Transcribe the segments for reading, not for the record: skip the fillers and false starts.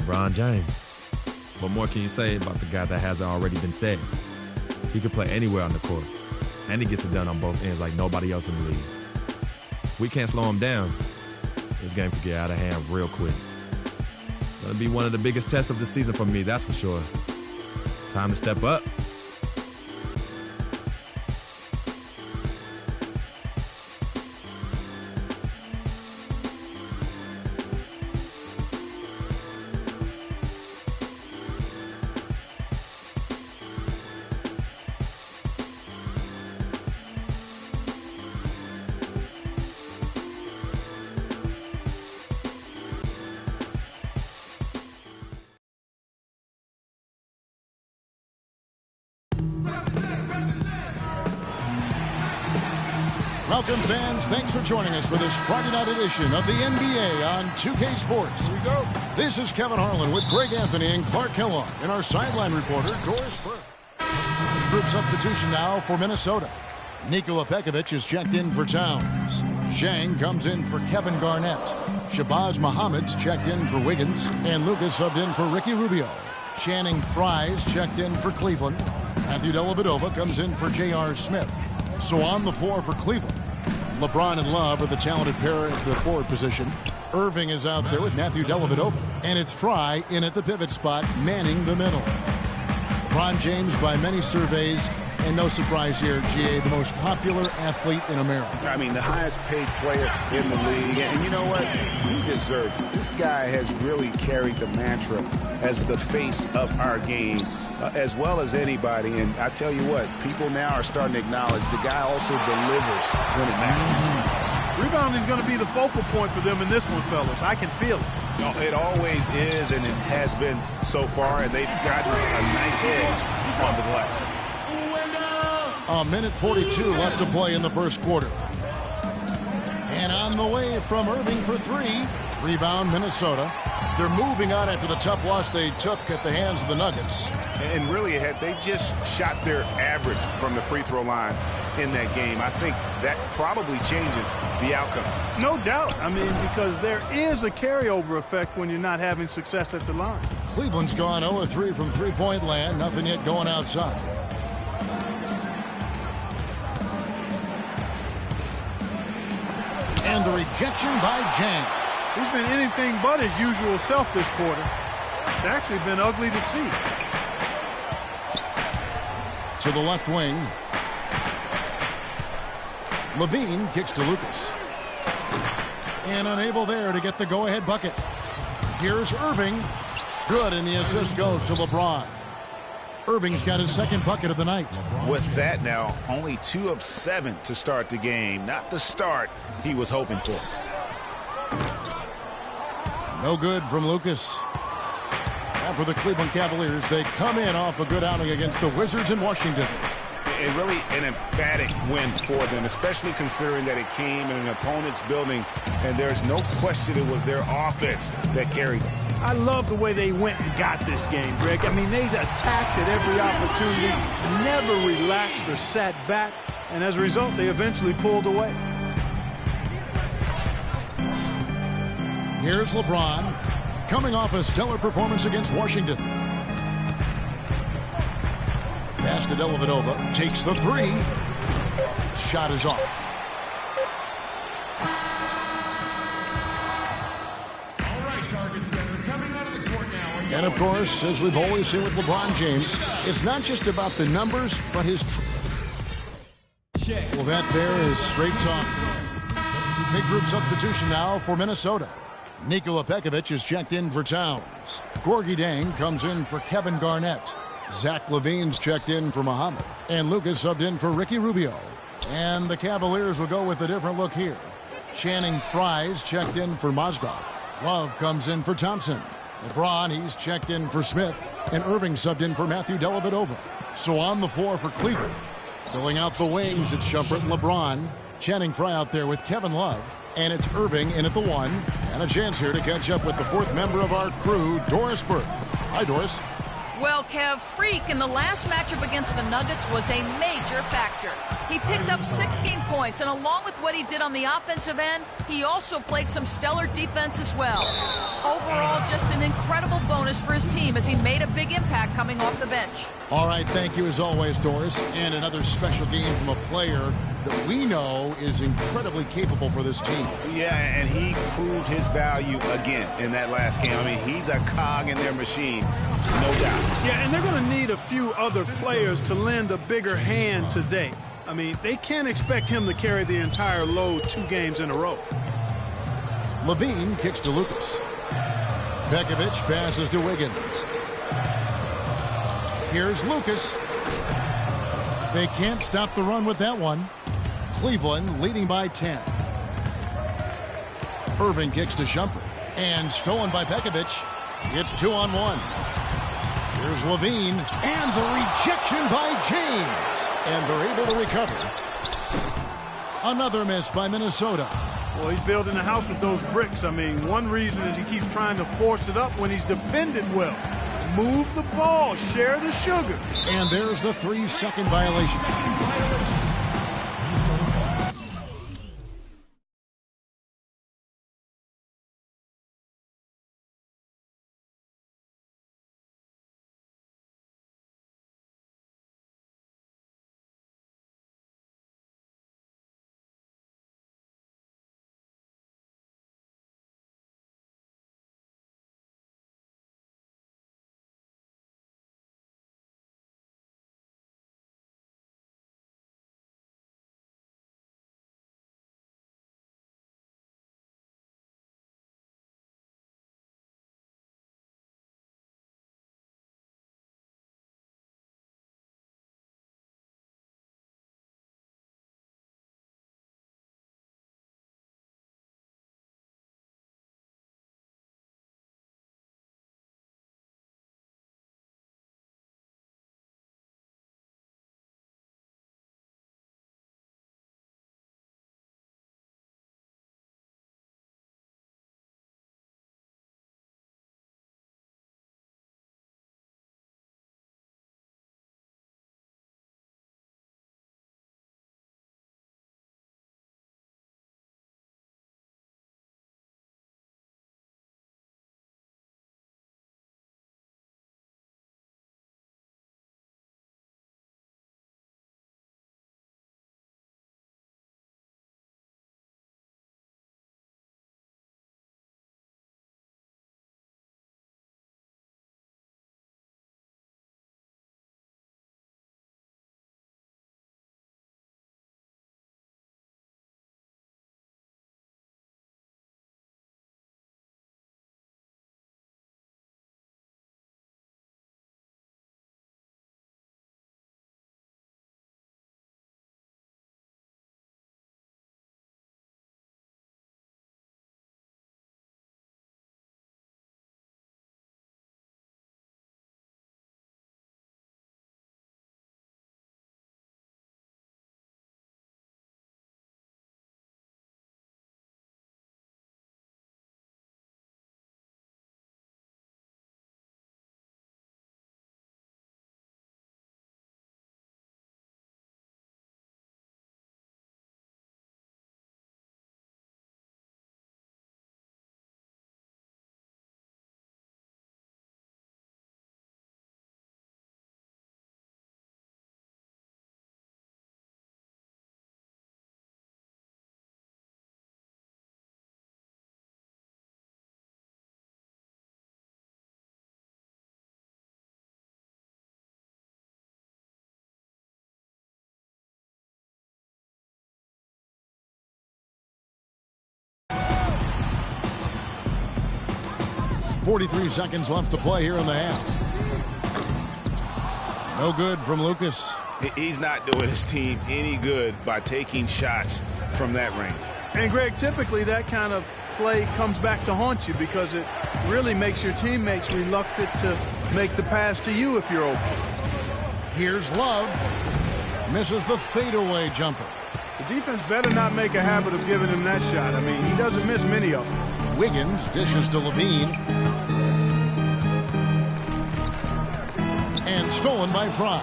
LeBron James. What more can you say about the guy that hasn't already been said? He can play anywhere on the court, and he gets it done on both ends like nobody else in the league. If we can't slow him down, this game could get out of hand real quick. It's going to be one of the biggest tests of the season for me, that's for sure. Time to step up. Welcome, fans. Thanks for joining us for this Friday night edition of the NBA on 2K Sports. Here we go. This is Kevin Harlan with Greg Anthony and Clark Kellogg and our sideline reporter, Doris Burke. Group substitution now for Minnesota. Nikola Pekovic is checked in for Towns. Zhang comes in for Kevin Garnett. Shabazz Muhammad's checked in for Wiggins. And Lucas subbed in for Ricky Rubio. Channing Frye's checked in for Cleveland. Matthew Dellavedova comes in for J.R. Smith. So on the floor for Cleveland, LeBron and Love are the talented pair at the forward position. Irving is out there with Matthew Dellavedova. And it's Frye in at the pivot spot, manning the middle. LeBron James, by many surveys, and no surprise here, GA, the most popular athlete in America. I mean, the highest paid player in the league. And you know what? He deserves it. This guy has really carried the mantra as the face of our game. As well as anybody, and I tell you what, people now are starting to acknowledge the guy also delivers when it matters. Rebounding is going to be the focal point for them in this one, fellas. I can feel it. No, it always is, and it has been so far, and they've gotten a nice edge on the glass. A minute 42 left to play in the first quarter. And on the way from Irving for three. Rebound, Minnesota. They're moving on after the tough loss they took at the hands of the Nuggets. And really, they just shot their average from the free throw line in that game. I think that probably changes the outcome. No doubt. I mean, because there is a carryover effect when you're not having success at the line. Cleveland's gone 0-3 from three-point land. Nothing yet going outside. And the rejection by Zhang. He's been anything but his usual self this quarter. It's actually been ugly to see. To the left wing. Levine kicks to Lucas. And unable there to get the go-ahead bucket. Here's Irving. Good, and the assist goes to LeBron. Irving's got his second bucket of the night. With that now, only 2 of 7 to start the game. Not the start he was hoping for. No good from Lucas. Now for the Cleveland Cavaliers, they come in off a good outing against the Wizards in Washington. And really an emphatic win for them, especially considering that it came in an opponent's building, and there's no question it was their offense that carried them. I love the way they went and got this game, Greg. I mean, they attacked at every opportunity, never relaxed or sat back, and as a result, they eventually pulled away. Here's LeBron, coming off a stellar performance against Washington. Pass to Dellavedova, takes the three. Shot is off. All right, target center coming out of the court now. And of course, as we've always seen with LeBron James, it's not just about the numbers, but his... Well, that there is straight talk. Big group substitution now for Minnesota. Nikola Pekovic is checked in for Towns. Gorgie Dang comes in for Kevin Garnett. Zach LaVine's checked in for Muhammad. And Lucas subbed in for Ricky Rubio. And the Cavaliers will go with a different look here. Channing Frye's checked in for Mozgov. Love comes in for Thompson. LeBron, he's checked in for Smith. And Irving subbed in for Matthew Dellavedova. So on the floor for Cleveland. Filling out the wings, it's Shumpert and LeBron. Channing Frye out there with Kevin Love. And it's Irving in at the one. And a chance here to catch up with the fourth member of our crew, Doris Burke. Hi, Doris. Well, Kev, Freak in the last matchup against the Nuggets was a major factor. He picked up 16 points, and along with what he did on the offensive end, he also played some stellar defense as well. Overall, just an incredible bonus for his team as he made a big impact coming off the bench. All right, thank you as always, Doris. And another special game from a player that we know is incredibly capable for this team. Yeah, and he proved his value again in that last game. I mean, he's a cog in their machine, no doubt. Yeah, and they're going to need a few other players to lend a bigger hand today. I mean, they can't expect him to carry the entire load 2 games in a row. Levine kicks to Lucas. Pekovic passes to Wiggins. Here's Lucas. They can't stop the run with that one. Cleveland leading by 10. Irving kicks to Shumpert. And stolen by Pekovic. It's 2-on-1. Here's Levine. And the rejection by James. And they're able to recover. Another miss by Minnesota. Well, he's building a house with those bricks. I mean, one reason is he keeps trying to force it up when he's defended well. Move the ball, share the sugar. And there's the 3-second violation. .43 seconds left to play here in the half. No good from Lucas. He's not doing his team any good by taking shots from that range. And, Greg, typically that kind of play comes back to haunt you because it really makes your teammates reluctant to make the pass to you if you're open. Here's Love. Misses the fadeaway jumper. The defense better not make a habit of giving him that shot. I mean, he doesn't miss many of them. Wiggins dishes to Levine. And stolen by Fry.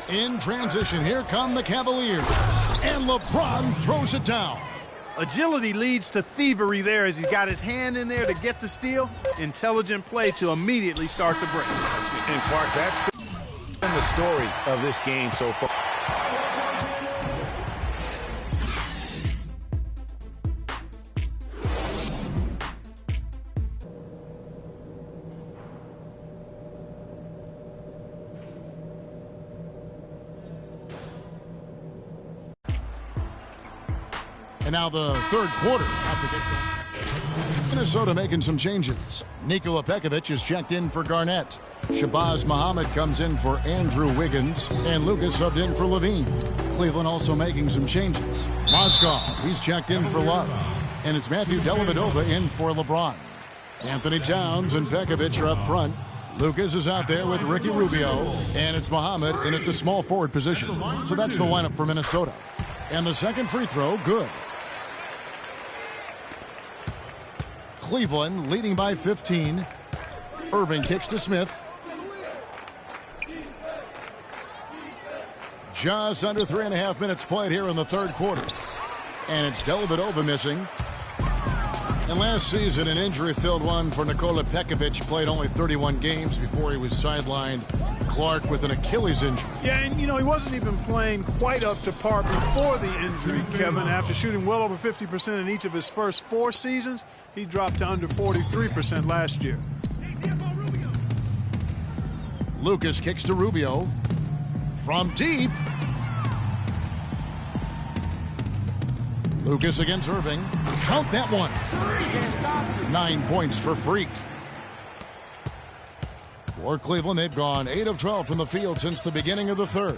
In transition, here come the Cavaliers. And LeBron throws it down. Agility leads to thievery there as he's got his hand in there to get the steal. Intelligent play to immediately start the break. And Clark, that's been the story of this game so far. And now the third quarter. Minnesota making some changes. Nikola Pekovic is checked in for Garnett. Shabazz Muhammad comes in for Andrew Wiggins. And Lucas subbed in for Levine. Cleveland also making some changes. Mozgov, he's checked in for Love. And it's Matthew Dellavedova in for LeBron. Anthony Towns and Pekovic are up front. Lucas is out there with Ricky Rubio. And it's Muhammad in at the small forward position. So that's the lineup for Minnesota. And the second free throw, good. Cleveland leading by 15. Irving kicks to Smith. Just under 3.5 minutes played here in the third quarter. And it's Dellavedova missing. And last season, an injury-filled one for Nikola Pekovic. Played only 31 games before he was sidelined. Clark with an Achilles injury. Yeah, and you know, he wasn't even playing quite up to par before the injury, Kevin. After shooting well over 50% in each of his first 4 seasons, he dropped to under 43% last year. Lucas kicks to Rubio. From deep. Lucas against Irving. Count that one. 9 points for Freak. For Cleveland, they've gone 8 of 12 from the field since the beginning of the third.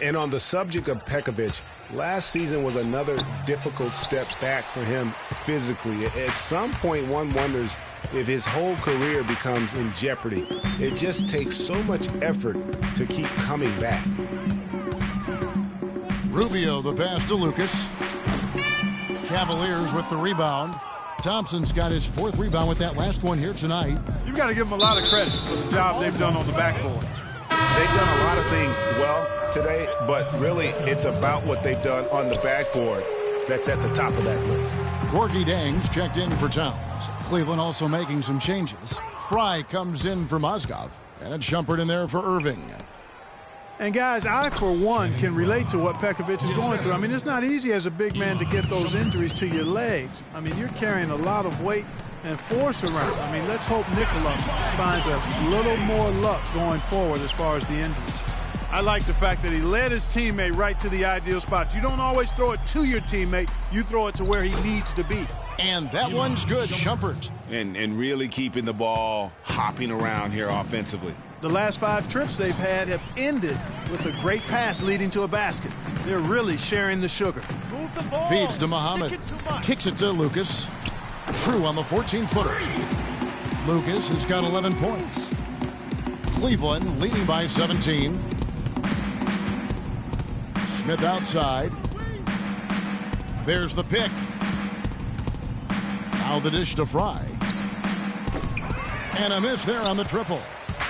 And on the subject of Pekovic, last season was another difficult step back for him physically. At some point, one wonders if his whole career becomes in jeopardy. It just takes so much effort to keep coming back. Rubio, the pass to Lucas. Cavaliers with the rebound. Thompson's got his 4th rebound with that last one here tonight. You've got to give them a lot of credit for the job they've done on the backboard. They've done a lot of things well today, but really it's about what they've done on the backboard that's at the top of that list. Gorgie Dangs checked in for Towns. Cleveland also making some changes. Fry comes in for Mozgov, and it's Shumpert in there for Irving. And guys, I, for one, can relate to what Pekovic is going through. I mean, it's not easy as a big man to get those injuries to your legs. I mean, you're carrying a lot of weight and force around. I mean, let's hope Nikola finds a little more luck going forward as far as the injuries. I like the fact that he led his teammate right to the ideal spot. You don't always throw it to your teammate. You throw it to where he needs to be. And that one's good, Shumpert. And really keeping the ball hopping around here offensively. The last 5 trips they've had have ended with a great pass leading to a basket. They're really sharing the sugar. Feeds to Muhammad. Kicks it to Lucas. True on the 14-footer. Lucas has got 11 points. Cleveland leading by 17. Smith outside. There's the pick. Now the dish to Fry. And a miss there on the triple.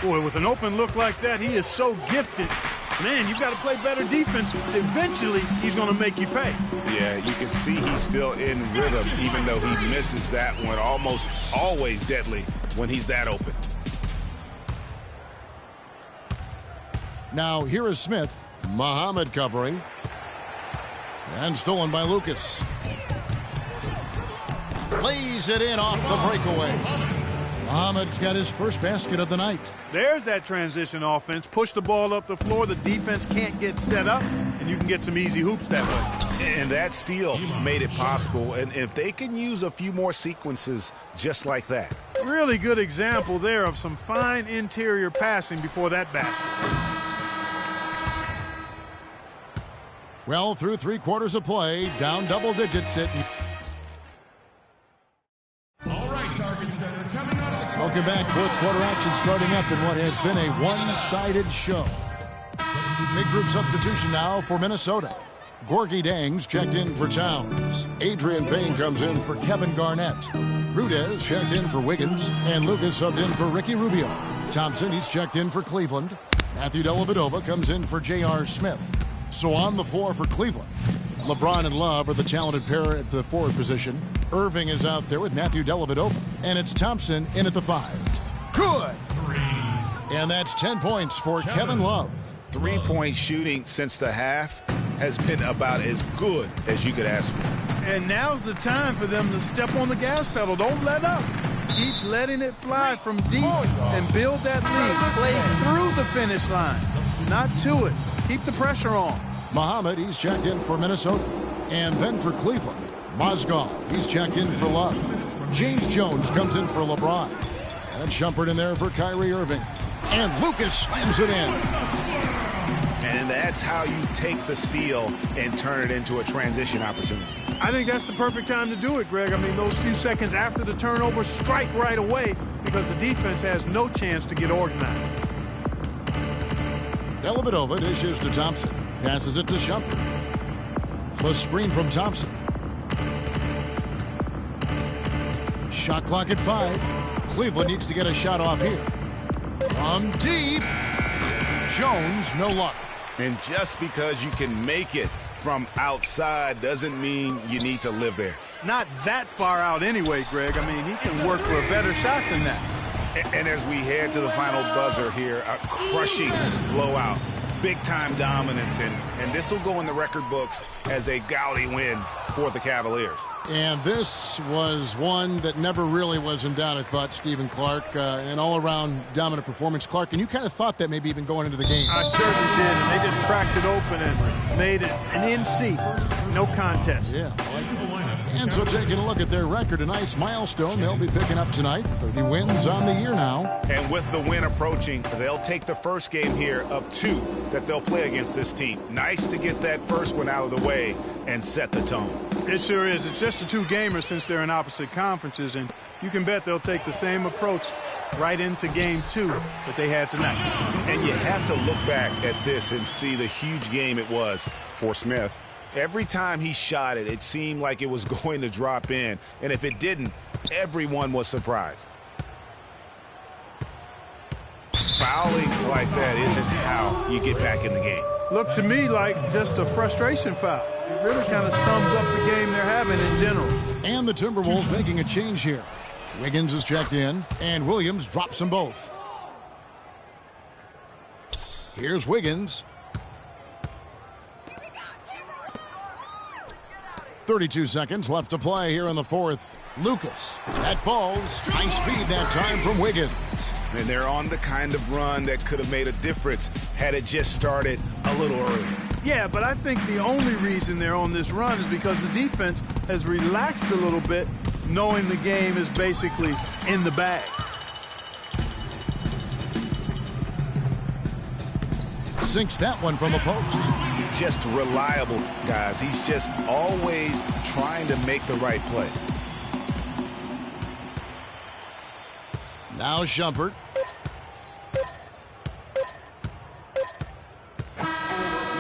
Boy, with an open look like that, he is so gifted. Man, you've got to play better defense. Eventually, he's going to make you pay. Yeah, you can see he's still in rhythm, even though he misses that one. Almost always deadly when he's that open. Now here is Smith. Muhammad covering. And stolen by Lucas. Plays it in off the breakaway. Muhammad's got his first basket of the night. There's that transition offense. Push the ball up the floor. The defense can't get set up, and you can get some easy hoops that way. And that steal made it possible. And if they can use a few more sequences just like that. Really good example there of some fine interior passing before that basket. Well, through 3 quarters of play, down double digits it. All right, target center coming out of the corner. Welcome back. 4th quarter action starting up in what has been a one-sided show. Big group substitution now for Minnesota. Gorgie Dangs checked in for Towns. Adrian Payne comes in for Kevin Garnett. Rudez checked in for Wiggins. And Lucas subbed in for Ricky Rubio. Thompson. He's checked in for Cleveland. Matthew Dellavedova comes in for J.R. Smith. So on the floor for Cleveland, LeBron and Love are the talented pair at the forward position. Irving is out there with Matthew Dellavedova. And it's Thompson in at the 5. Good. 3. And that's 10 points for Kevin Love. Three-point shooting since the half has been about as good as you could ask for. And now's the time for them to step on the gas pedal. Don't let up. Keep letting it fly from deep and build that lead. Play through the finish line, not to it. Keep the pressure on. Muhammad, he's checked in for Minnesota. And then for Cleveland, Mozgov, he's checked in for Love. James Jones comes in for LeBron. And Shumpert in there for Kyrie Irving. And Lucas slams it in. And that's how you take the steal and turn it into a transition opportunity. I think that's the perfect time to do it, Greg. I mean, those few seconds after the turnover, strike right away because the defense has no chance to get organized. Dellavedova dishes to Thompson. Passes it to Shumpert. The screen from Thompson. Shot clock at 5. Cleveland needs to get a shot off here. From deep. Jones, no luck. And just because you can make it from outside doesn't mean you need to live there. Not that far out anyway, Greg. I mean, he can work for a better shot than that. And as we head to the final buzzer here, a crushing blowout, big-time dominance, and this will go in the record books as a gaudy win for the Cavaliers. And this was one that never really was in doubt, I thought, Stephen Clark. An all-around dominant performance. Clark, and you kind of thought that maybe even going into the game. I certainly did, and they just cracked it open and made it an NC. No contest. Yeah. And so taking a look at their record, a nice milestone they'll be picking up tonight. 30 wins on the year now. And with the win approaching, they'll take the first game here of 2 that they'll play against this team. Nice to get that first one out of the way and set the tone. It sure is. It's just a 2-gamer since they're in opposite conferences, and you can bet they'll take the same approach right into game 2 that they had tonight. And you have to look back at this and see the huge game it was for Smith. Every time he shot it, it seemed like it was going to drop in. And if it didn't, everyone was surprised. Fouling like that isn't how you get back in the game. Looked to me like just a frustration foul. It really kind of sums up the game they're having in general. And the Timberwolves making a change here. Wiggins is checked in, and Williams drops them both. Here's Wiggins. 32 seconds left to play here in the fourth. Lucas, that falls. Nice feed that time from Wiggins. And they're on the kind of run that could have made a difference had it just started a little earlier. Yeah, but I think the only reason they're on this run is because the defense has relaxed a little bit, knowing the game is basically in the bag. Sinks that one from the post. Just reliable, guys. He's just always trying to make the right play. Now Shumpert.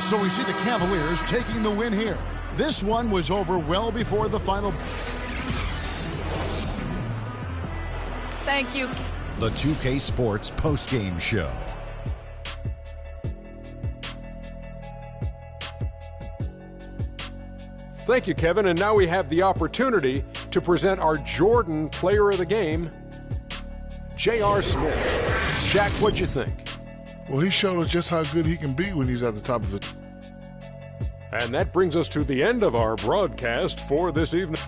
So we see the Cavaliers taking the win here. This one was over well before the final. Thank you. The 2K Sports postgame show. Thank you, Kevin. And now we have the opportunity to present our Jordan Player of the Game, J.R. Smith. Shaq, what'd you think? Well, he showed us just how good he can be when he's at the top of it. And that brings us to the end of our broadcast for this evening.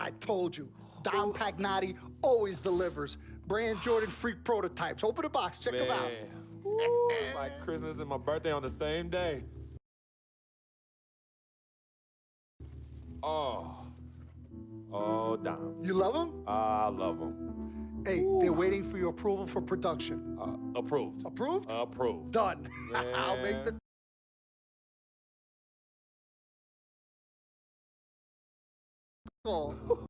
I told you, Dom Pagnotti always delivers. Brand Jordan Freak prototypes. Open the box, check them out. Woo, my Christmas and my birthday on the same day. Oh, Dom. You love them? I love them. Hey, they're waiting for your approval for production. Approved. Approved? Approved. Done. Man. I'll make the call.